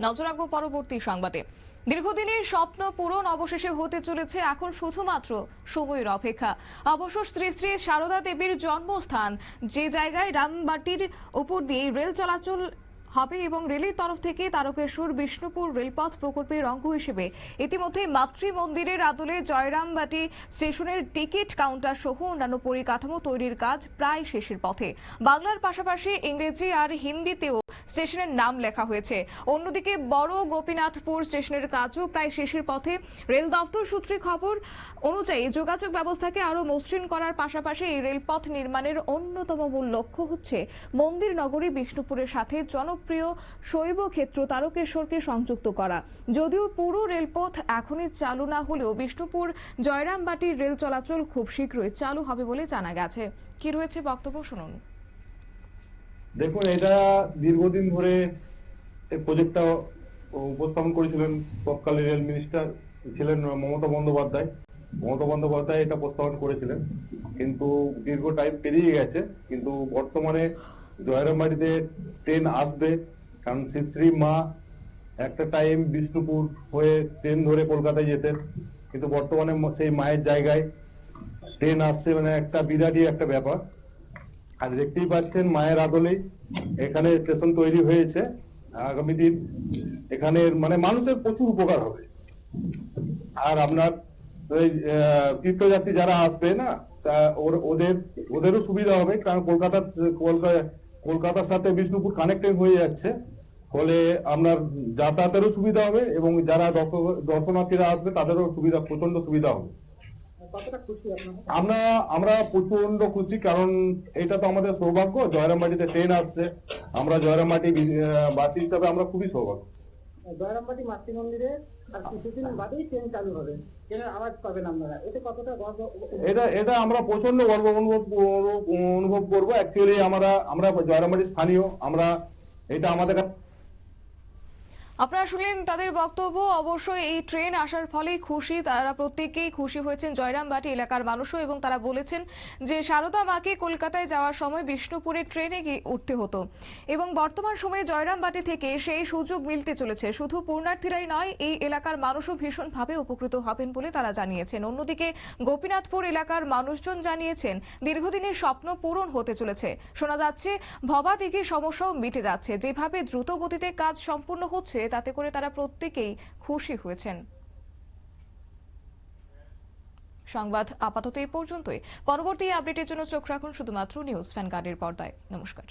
নজর রাখবো পরবর্তী সংবাদে। দীর্ঘদিনের স্বপ্ন পূরণ অবশেষে হতে চলেছে, এখন শুধুমাত্র সময়ের অপেক্ষা। অবশ্য শ্রী শ্রী সারদা দেবীর জন্মস্থান যে জায়গায় রামবাটির উপর দিয়ে রেল চলাচল হবে এবং রেলের তরফ থেকে তারকেশ্বর বিষ্ণুপুর রেলপথ প্রকল্পের অঙ্গ হিসেবে ইতিমধ্যে মাতৃ মন্দিরের আদলে জয়রামবাটি স্টেশনের টিকিট কাউন্টার সহ অন্যান্য পরিকাঠামো তৈরির কাজ প্রায় শেষের পথে। বাংলার পাশাপাশি ইংরেজি আর হিন্দিতেও স্টেশনের নাম লেখা হয়েছে। অন্যদিকে বড় গোপীনাথপুর স্টেশনের কাজও প্রায় শেষের পথে। রেল দপ্তর সূত্রে খবর অনুযায়ী যোগাযোগ ব্যবস্থাকে আরো মসৃণ করার পাশাপাশি এই রেলপথ নির্মাণের অন্যতম মূল লক্ষ্য হচ্ছে মন্দির নগরী বিষ্ণুপুরের সাথে জনপ্রিয় শৈব ক্ষেত্র তারকেশ্বরকে সংযুক্ত করা। যদিও পুরো রেলপথ এখনই চালু না হলেও বিষ্ণুপুর জয়রামবাটির রেল চলাচল খুব শীঘ্রই চালু হবে বলে জানা গেছে। কি রয়েছে বক্তব্য শুনুন। দেখুন, এটা দীর্ঘদিন ধরে এই প্রজেক্টটা উপস্থাপন করেছিলেন তৎকালীন রেল মিনিস্টার ছিলেন মমতা বন্দ্যোপাধ্যায়। মমতা বন্দ্যোপাধ্যায় এটা প্রস্তাবন করেছিলেন, কিন্তু দীর্ঘ টাইম পেরিয়ে গেছে। কিন্তু বর্তমানে জয়রামবাটিতে ট্রেন আসবে, কারণ শ্রী শ্রী মা একটা টাইম বিষ্ণুপুর হয়ে ট্রেন ধরে কলকাতায় যেতেন, কিন্তু বর্তমানে সেই মায়ের জায়গায় ট্রেন আসছে, মানে একটা বিরাটই একটা ব্যাপার। আর দেখতেই পাচ্ছেন মায়ের আদলেই এখানে স্টেশন তৈরি হয়েছে। আগামী দিন এখানে মানে মানুষের প্রচুর উপকার হবে। আর আপনার তীর্থযাত্রী যারা আসবে না, তা ওদেরও সুবিধা হবে, কারণ কলকাতার সাথে বিষ্ণুপুর কানেক্টেড হয়ে যাচ্ছে। ফলে আপনার যাতায়াতেরও সুবিধা হবে এবং যারা দর্শনার্থীরা আসবে তাদেরও সুবিধা, প্রচন্ড সুবিধা হবে। আমরা প্রচন্ড খুশি, কারণ এটা তো আমাদের সৌভাগ্য, জয়রামবাটিতে ট্রেন আসছে। আমরা জয়রামবাটি বাসী হিসাবে আমরা খুবই সৌভাগ্য। জয়রামবাটি মাতৃ মন্দিরে আর কিছুদিন বাদেই ট্রেন চালু হবে, ট্রেনের আওয়াজ পাবেন আপনারা, এতে কতটা গর্ব? এটা আমরা প্রচন্ড গর্ব অনুভব করবো। অ্যাকচুয়ালি আমরা জয়রামবাটির স্থানীয়, আমরা এটা আমাদের। আপনারা শুনলেন তাদের বক্তব্য। অবশ্যই এই ট্রেন আসার ফলে খুশি, তারা প্রত্যেকেই খুশি হয়েছেন জয়রামবাটি এলাকার মানুষও, এবং তারা বলেছেন যে সারদা মাকে কলকাতায় যাওয়ার সময় বিষ্ণুপুরের ট্রেনে উঠতে হতো এবং বর্তমান সময়ে জয়রামবাটি থেকে সেই সুযোগ মিলতে চলেছে। শুধু পূর্ণার্থীরাই নয়, এই এলাকার মানুষও ভীষণভাবে উপকৃত হবেন বলে তারা জানিয়েছেন। অন্যদিকে গোপীনাথপুর এলাকার মানুষজন জানিয়েছেন দীর্ঘদিনের স্বপ্ন পূরণ হতে চলেছে। শোনা যাচ্ছে ভবাদিঘির সমস্যাও মিটে যাচ্ছে। যেভাবে দ্রুত গতিতে কাজ সম্পূর্ণ হচ্ছে তাতে করে তারা প্রত্যেকেই খুশি হয়েছেন। সংবাদ আপাতত এই পর্যন্তই। পরবর্তী আপডেটের জন্য চোখ রাখুন শুধুমাত্র নিউজ ভ্যানগার্ডের পর্দায়। নমস্কার।